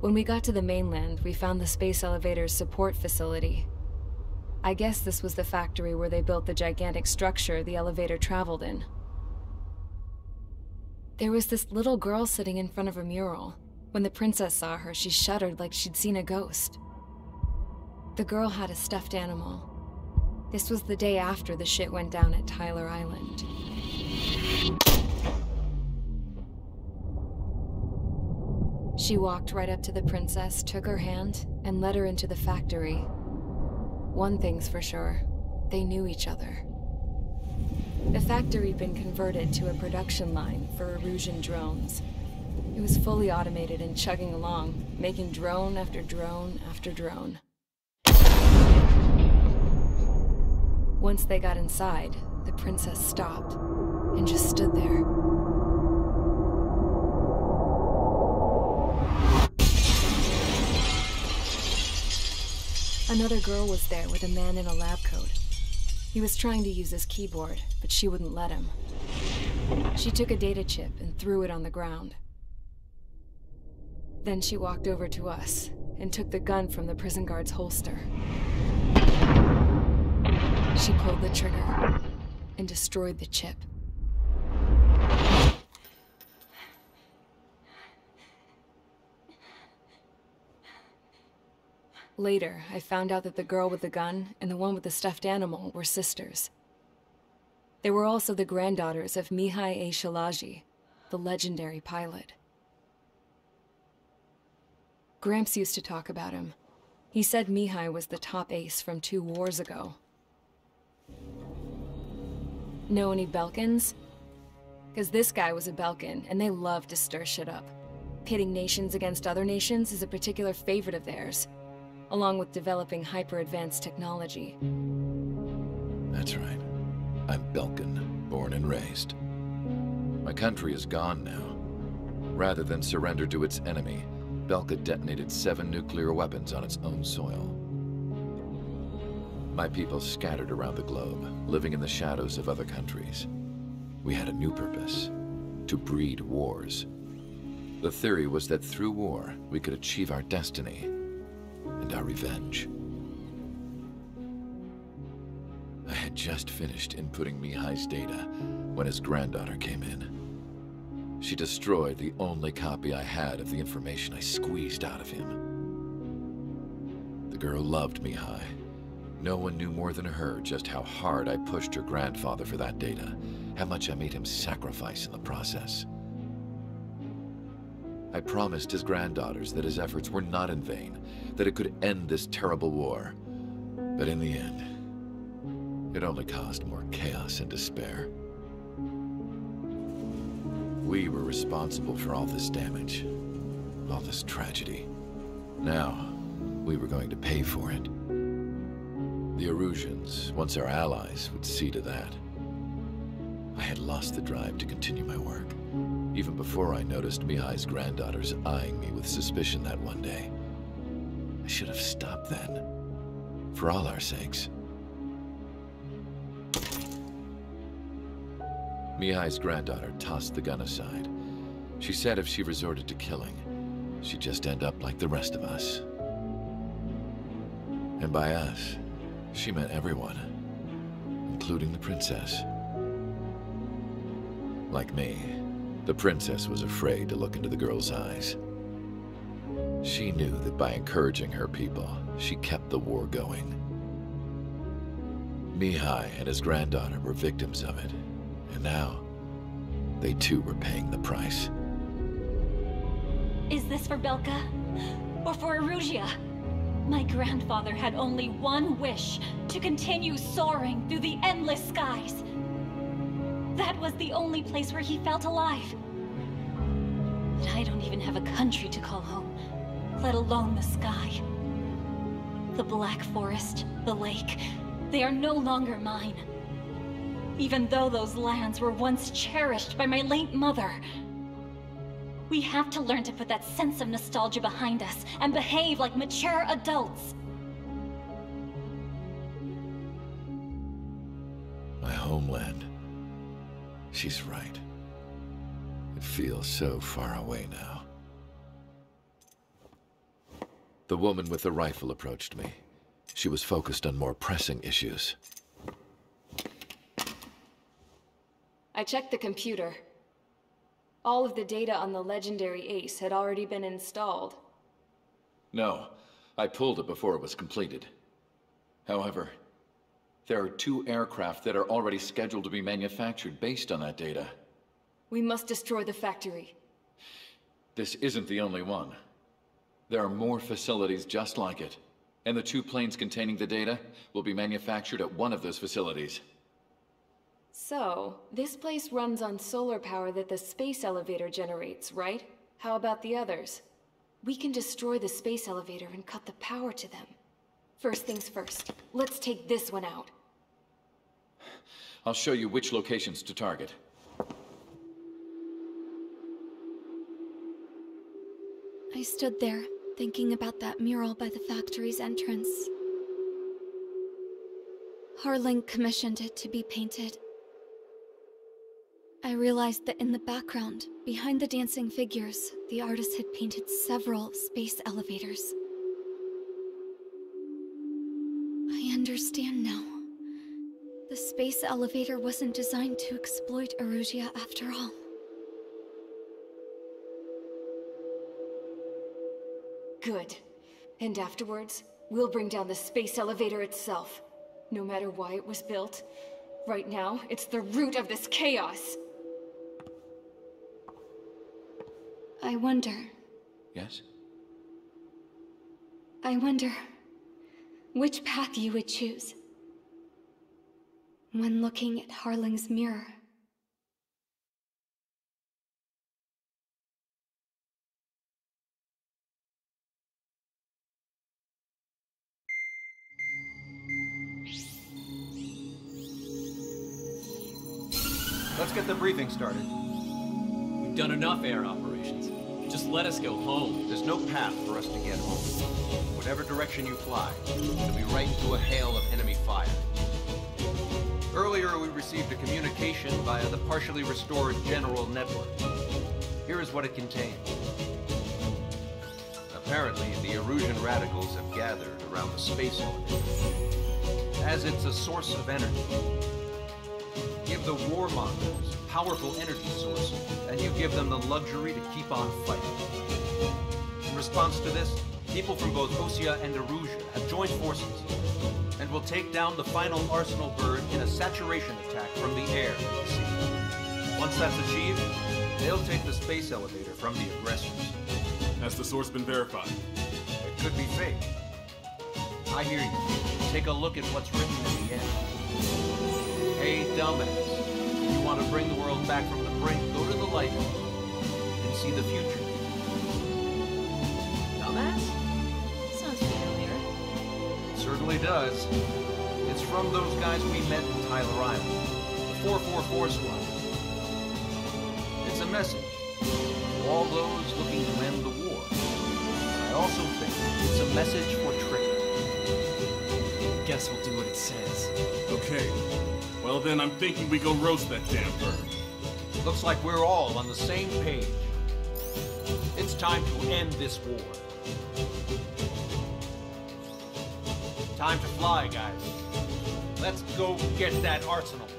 When we got to the mainland, we found the space elevator's support facility. I guess this was the factory where they built the gigantic structure the elevator traveled in. There was this little girl sitting in front of a mural. When the princess saw her, she shuddered like she'd seen a ghost. The girl had a stuffed animal. This was the day after the shit went down at Tyler Island. She walked right up to the princess, took her hand, and led her into the factory. One thing's for sure, they knew each other. The factory'd been converted to a production line for Erusian drones. It was fully automated and chugging along, making drone after drone after drone. Once they got inside, the princess stopped and just stood there. Another girl was there with a man in a lab coat. He was trying to use his keyboard, but she wouldn't let him. She took a data chip and threw it on the ground. Then she walked over to us and took the gun from the prison guard's holster. She pulled the trigger and destroyed the chip. Later, I found out that the girl with the gun and the one with the stuffed animal were sisters. They were also the granddaughters of Mihai A. Shalaji, the legendary pilot. Gramps used to talk about him. He said Mihai was the top ace from 2 wars ago. Know any Belkans? Because this guy was a Belkan, and they love to stir shit up. Pitting nations against other nations is a particular favorite of theirs, along with developing hyper-advanced technology. That's right. I'm Belkan, born and raised. My country is gone now. Rather than surrender to its enemy, Belka detonated 7 nuclear weapons on its own soil. My people scattered around the globe, living in the shadows of other countries. We had a new purpose: to breed wars. The theory was that through war, we could achieve our destiny and our revenge. I had just finished inputting Mihai's data when his granddaughter came in. She destroyed the only copy I had of the information I squeezed out of him. The girl loved Mihai. No one knew more than her just how hard I pushed her grandfather for that data, how much I made him sacrifice in the process. I promised his granddaughters that his efforts were not in vain, that it could end this terrible war. But in the end, it only caused more chaos and despair. We were responsible for all this damage, all this tragedy. Now, we were going to pay for it. The Erusians, once our allies, would see to that. I had lost the drive to continue my work, even before I noticed Mihai's granddaughters eyeing me with suspicion that one day. I should have stopped then, for all our sakes. Mihai's granddaughter tossed the gun aside. She said if she resorted to killing, she'd just end up like the rest of us. And by us, she meant everyone, including the princess. Like me, the princess was afraid to look into the girl's eyes. She knew that by encouraging her people, she kept the war going. Mihai and his granddaughter were victims of it, and now, they too were paying the price. Is this for Belka? Or for Erusia? My grandfather had only one wish: to continue soaring through the endless skies. That was the only place where he felt alive. But I don't even have a country to call home, let alone the sky. The Black Forest, the lake, they are no longer mine. Even though those lands were once cherished by my late mother. We have to learn to put that sense of nostalgia behind us and behave like mature adults. My homeland. She's right. It feels so far away now. The woman with the rifle approached me. She was focused on more pressing issues. I checked the computer. All of the data on the legendary Ace had already been installed. No, I pulled it before it was completed. However, there are 2 aircraft that are already scheduled to be manufactured based on that data. We must destroy the factory. This isn't the only one. There are more facilities just like it, and the 2 planes containing the data will be manufactured at one of those facilities. So, this place runs on solar power that the space elevator generates, right? How about the others? We can destroy the space elevator and cut the power to them. First things first, let's take this one out. I'll show you which locations to target. I stood there, thinking about that mural by the factory's entrance. Harling commissioned it to be painted. I realized that in the background, behind the dancing figures, the artist had painted several space elevators. I understand now. The space elevator wasn't designed to exploit Erusia after all. Good. And afterwards, we'll bring down the space elevator itself. No matter why it was built, right now, it's the root of this chaos. I wonder... Yes? I wonder... which path you would choose when looking at Harling's mirror. Let's get the briefing started. We've done enough air operations. Just let us go home. There's no path for us to get home. Whatever direction you fly, it'll be right into a hail of enemy fire. Earlier, we received a communication via the partially restored general network. Here is what it contained. Apparently, the Erusian radicals have gathered around the space elevator, as it's a source of energy. Give the warmongers a powerful energy source, and you give them the luxury to keep on fighting. In response to this, people from both Osea and Erusia have joined forces, and will take down the final arsenal bird in a saturation attack from the air and the sea. Once that's achieved, they'll take the space elevator from the aggressors. Has the source been verified? It could be fake. I hear you. Take a look at what's written in the end. Hey, dumbass. If you want to bring the world back from the brink, go to the Lighthouse and see the future. Dumbass? Sounds familiar. It certainly does. It's from those guys we met in Tyler Island, the 444 squad. It's a message to all those looking to end the war. But I also think it's a message for Trigger. Guess we'll do what it says. Okay. Well then, I'm thinking we go roast that damn bird. Looks like we're all on the same page. It's time to end this war. Time to fly, guys. Let's go get that arsenal bird.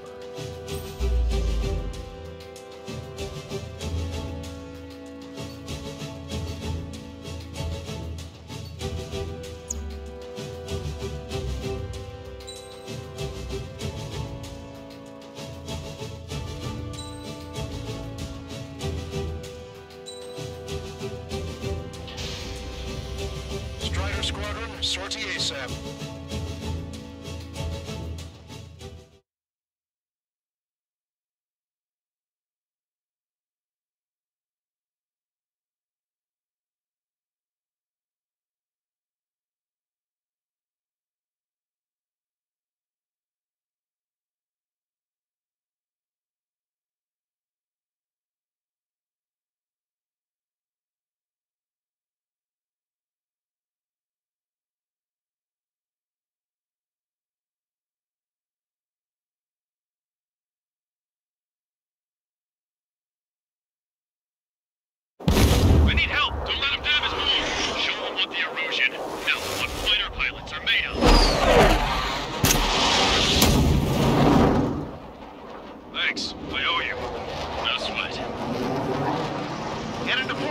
Strider Squadron, sortie ASAP.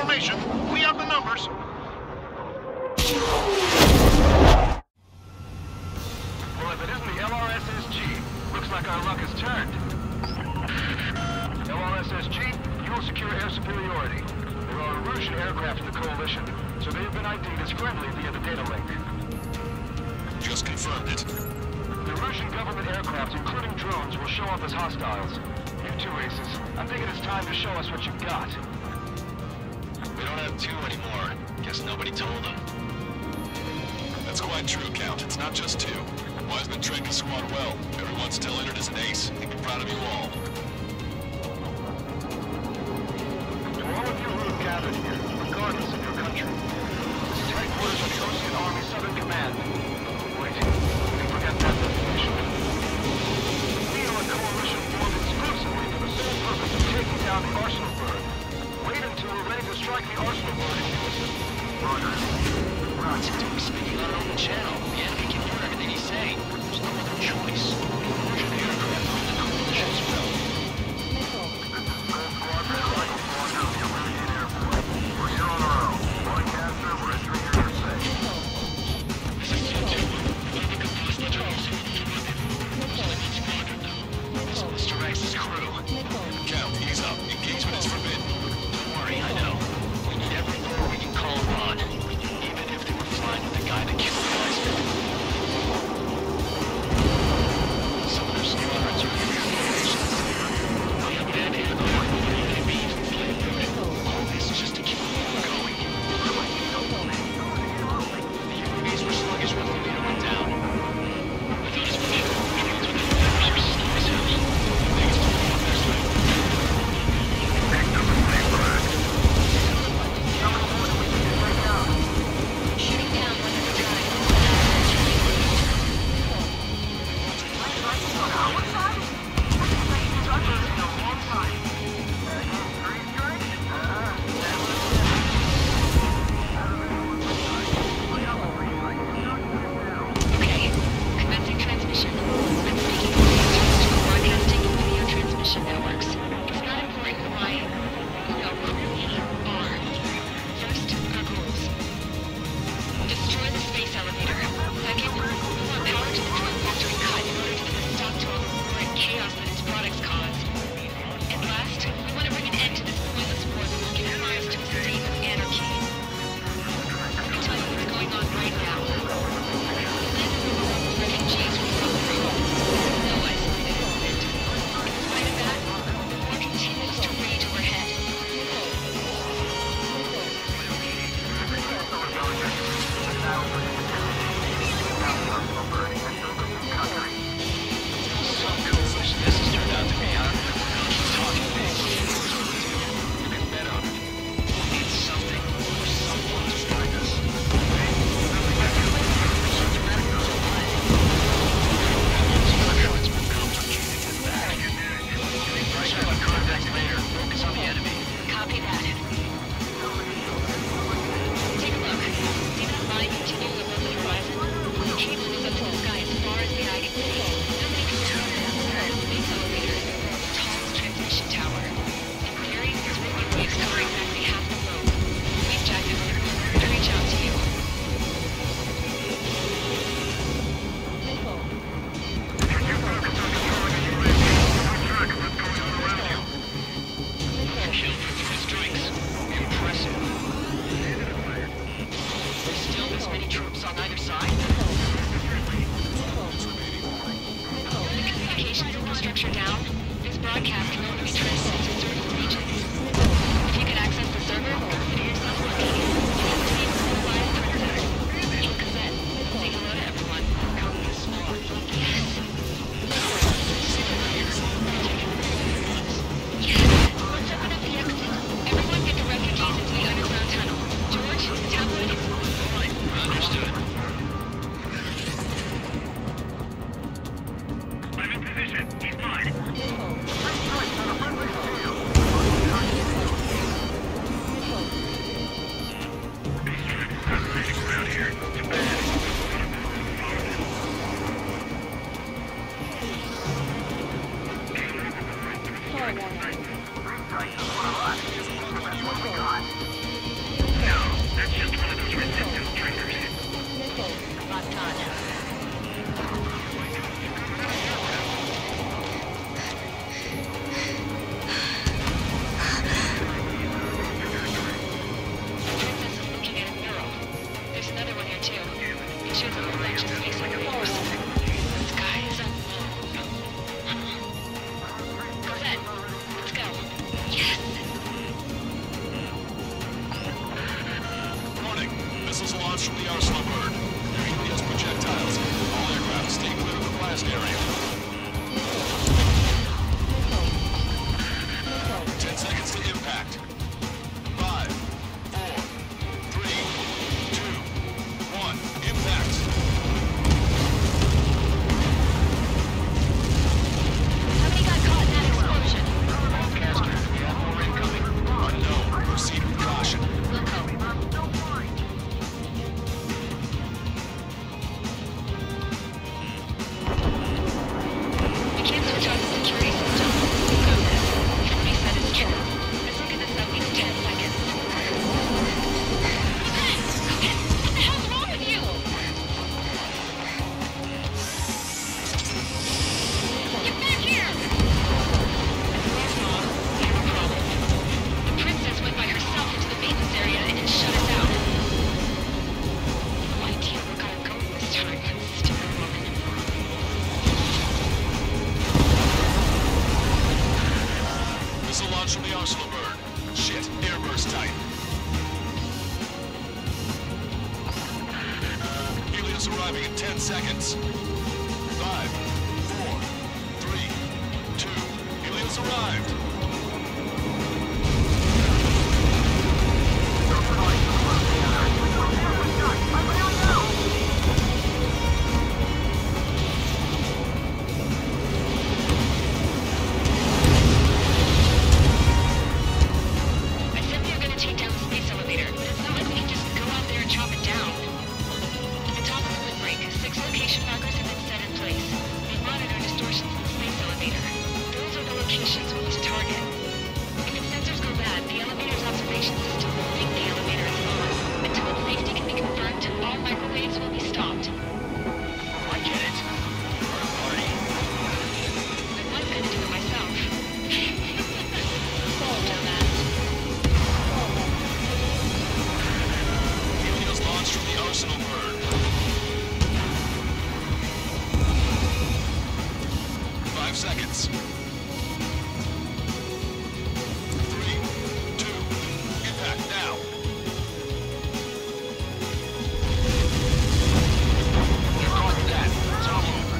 formation. We have the numbers. Well, if it isn't the LRSSG, looks like our luck has turned. LRSSG, you will secure air superiority. There are Erusian aircraft in the Coalition, so they have been ID'd as friendly via the data link. Just confirmed it. The Erusian government aircraft, including drones, will show up as hostiles. You two aces, I'm thinking it's time to show us what you've got. We don't have two anymore. Guess nobody told them. That's quite true, Count. It's not just two. Wiseman trained his squad well. Everyone's still entered as an ace. He'd be proud of you all. To all of you who have gathered here, regardless of your country, this is headquarters of the Ocean Army Southern Command. Wait, we can forget that definition. We are a coalition formed exclusively for the sole purpose of taking down the Arsenal bird. Wait until we're ready to strike the Arsenal bird in unison. Roger. Roger, we're speaking on our own channel. The enemy can hear everything he's saying. There's no other choice. Erusian aircraft are in the coalition as well. Count, ease up. Engagement is forbidden. Don't worry, I know. We need every door we can call upon, even if they were flying with the guy that killed Wiseman. Some of their squadrons are here. launched from the arsenal bird. They're Helios projectiles. All aircraft stay clear of the blast area. 10 seconds to impact. 5, 4, 3, 2, 1. Impact. Somebody got caught in that explosion. Broadcaster, we have more incoming. Unknown. Proceed with caution. Look, We can't switch on the security system. We've got this. If what he said is true, it's taken us at least 10 seconds. what the hell's wrong with you? Get back here! Yes, Mom. We have a problem. The princess went by herself into the maintenance area and it shut us out. No idea where got her going this time. Stupid woman. Missile launch from the arsenal bird. Shit, airburst type. Helios arriving in 10 seconds. 5, 4, 3, 2. Helios arrived. I said we were gonna take down the space elevator, but it's not like we can just go out there and chop it down. At the top of the windbreak, 6 location markers have been set in place. They monitor distortions in the space elevator. Those are the locations we need to target. If its sensors go bad, the elevator's observation system will think the elevator is on. Until its safety can be confirmed, all microwaves will be stopped. I get it. We're a party. I was gonna do it myself. Dumbass. Helios launched from the arsenal bird. 5 seconds. 3, 2, impact now. You caught that. It's all over.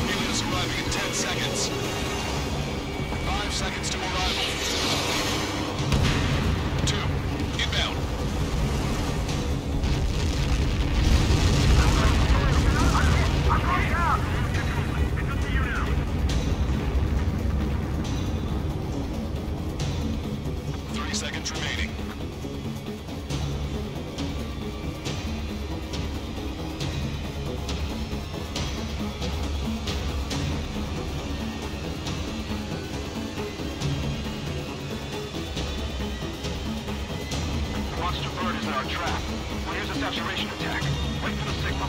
Helios arriving in 10 seconds. 5 seconds to arrival. 2, inbound. Three seconds remaining. The monster bird is in our trap. We'll use a saturation attack. Wait for the signal.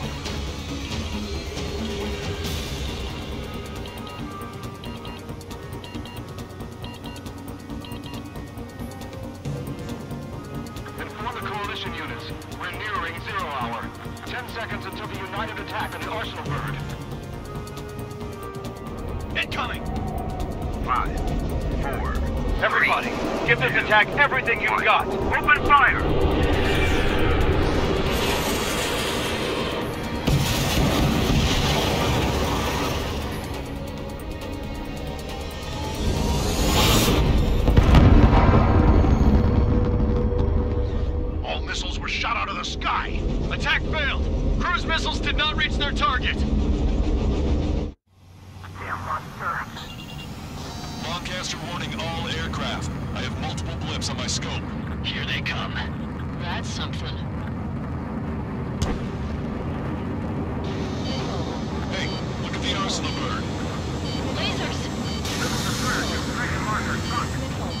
Inform the coalition units. We're nearing 0 hour. 10 seconds until the united attack on the arsenal bird. Incoming! 5, 4. Everybody, give this attack everything you've got. Open fire! All missiles were shot out of the sky. Attack failed. Cruise missiles did not reach their target. Damn monster. Broadcaster warning all aircraft. I have multiple blips on my scope. Here they come. That's something. Hey, look at the arsenal bird. Lasers!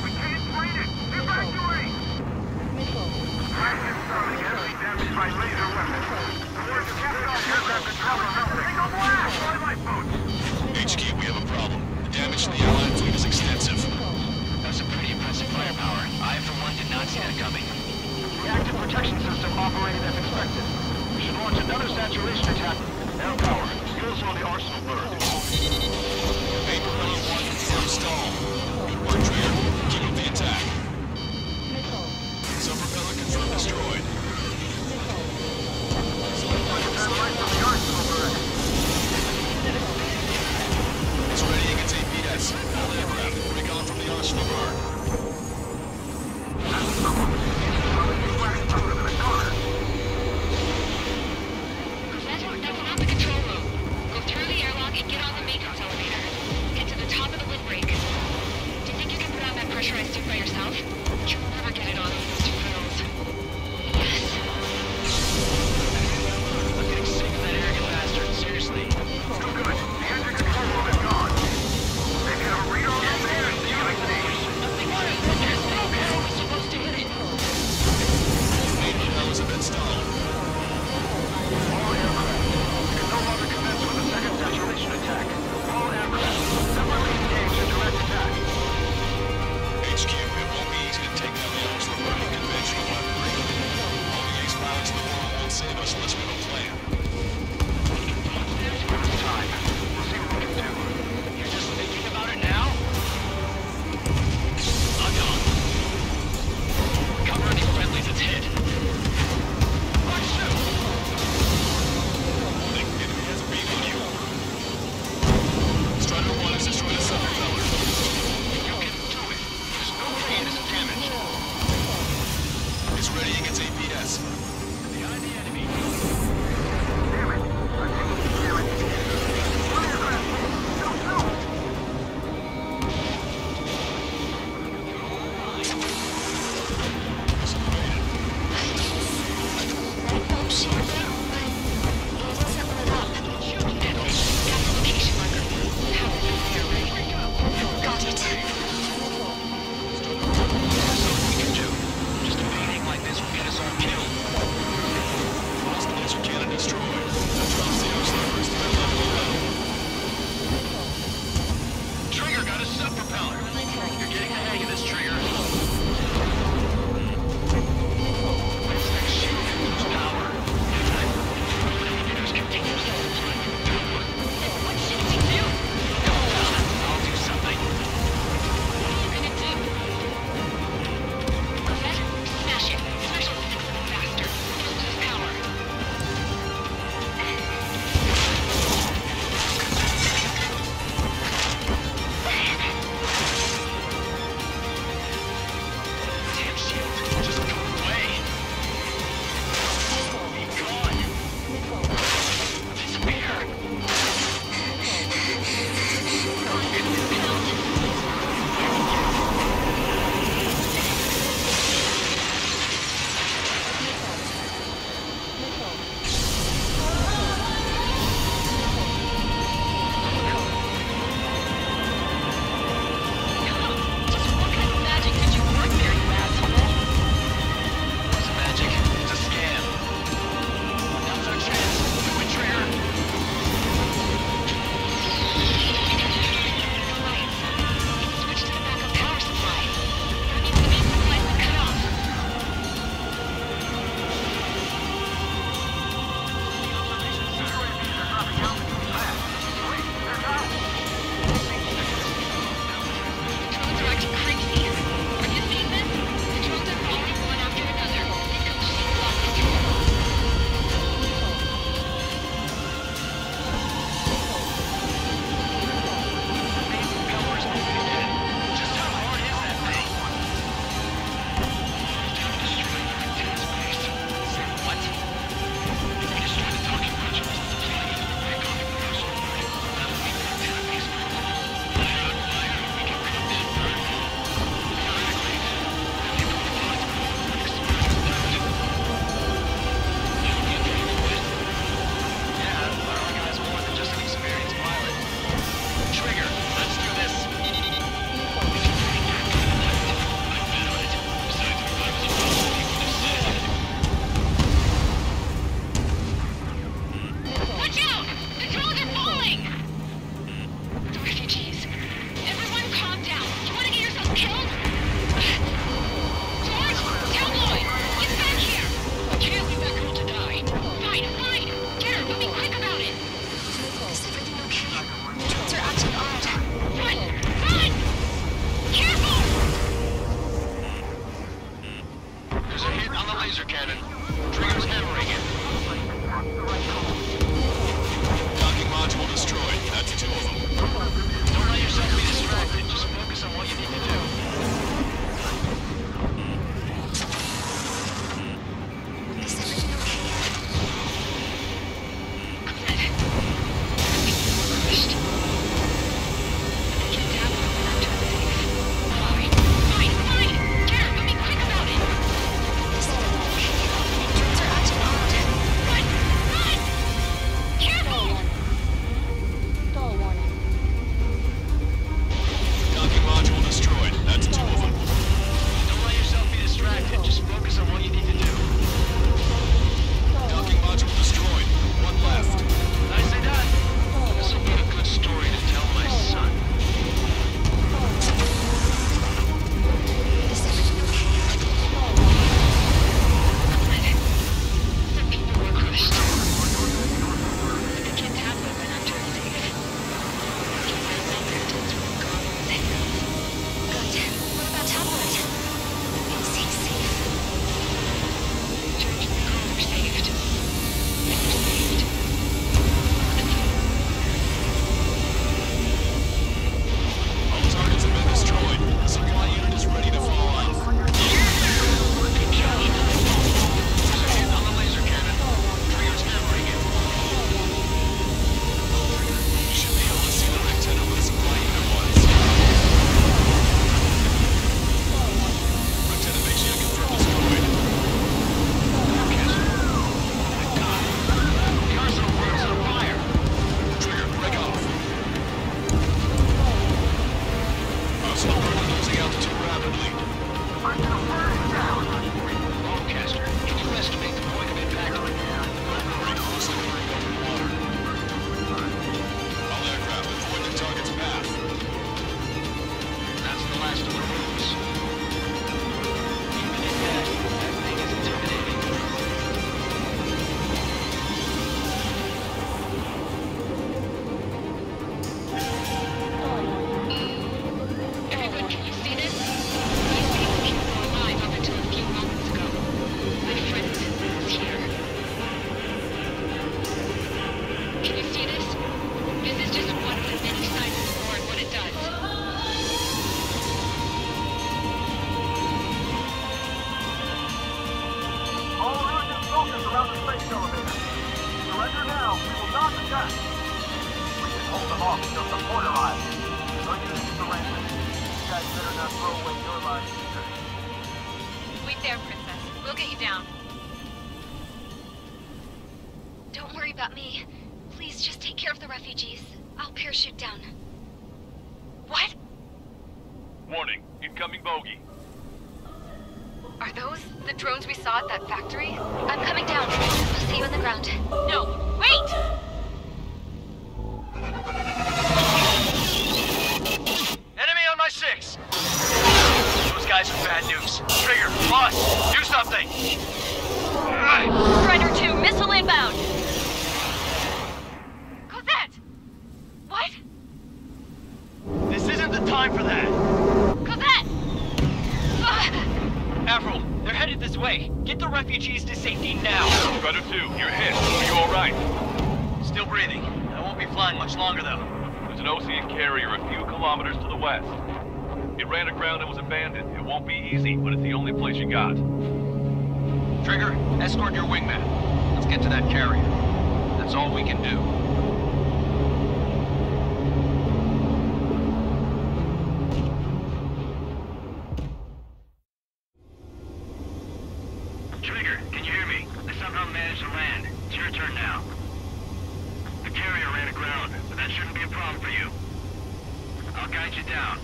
We can't fight it! Evacuate! Flash installing heavily damaged by laser weapons. Force capture aircraft control remember. Take a blast! Lifeboats! HQ, we have a problem. The damage to the Allied fleet is extensive. That's a pretty impressive firepower. I, for one, did not see that coming. The active protection system operated as expected. We should launch another saturation attack. Now power. Skills on the arsenal bird. Vapor 1, firm stall. Okay, get on the maintenance elevator. Get to the top of the windbreak. Do you think you can put on that pressurized suit by yourself? You'll never get it on with those two girls. Yes. I'm getting sick of that arrogant bastard, seriously. So good. The engine control room is gone. Maybe have a reader on the elevator and see what I see. Nothing serious. How are we supposed to hit it? Main shell is a bit stalled. All aircraft. You can no longer commence with a second saturation attack. off until support arrives. Don't use the language. You guys better not throw away your lives either. Wait there, Princess. We'll get you down. Don't worry about me. Please just take care of the refugees. I'll parachute down. What? Warning, incoming bogey. Are those the drones we saw at that factory? I'm coming down. I'll see you on the ground. No, wait! Enemy on my 6! Those guys are bad news. Trigger, boss, do something! Strider 2, missile inbound! Cosette! What? This isn't the time for that! Cosette! Avril, they're headed this way. Get the refugees to safety now. Strider 2, you're hit. Are you alright? Still breathing. I won't be flying much longer, though. There's an OCN carrier a few kilometers to the west. It ran aground and was abandoned. It won't be easy, but it's the only place you got. Trigger, escort your wingman. Let's get to that carrier. That's all we can do. Trigger, can you hear me? I somehow managed to land. It's your turn now. The carrier ran aground, but that shouldn't be a problem for you. I'll guide you down.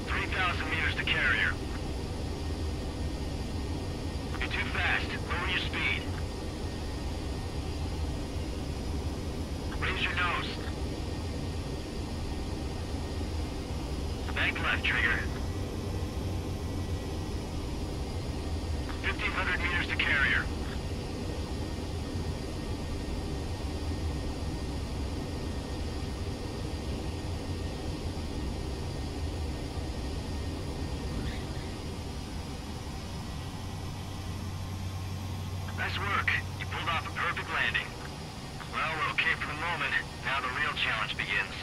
3,000 meters to carrier. You're too fast. Lower your speed. Raise your nose. Bank left, Trigger. 1,500 meters to carrier. Nice work. You pulled off a perfect landing. Well, we're okay for the moment. Now the real challenge begins.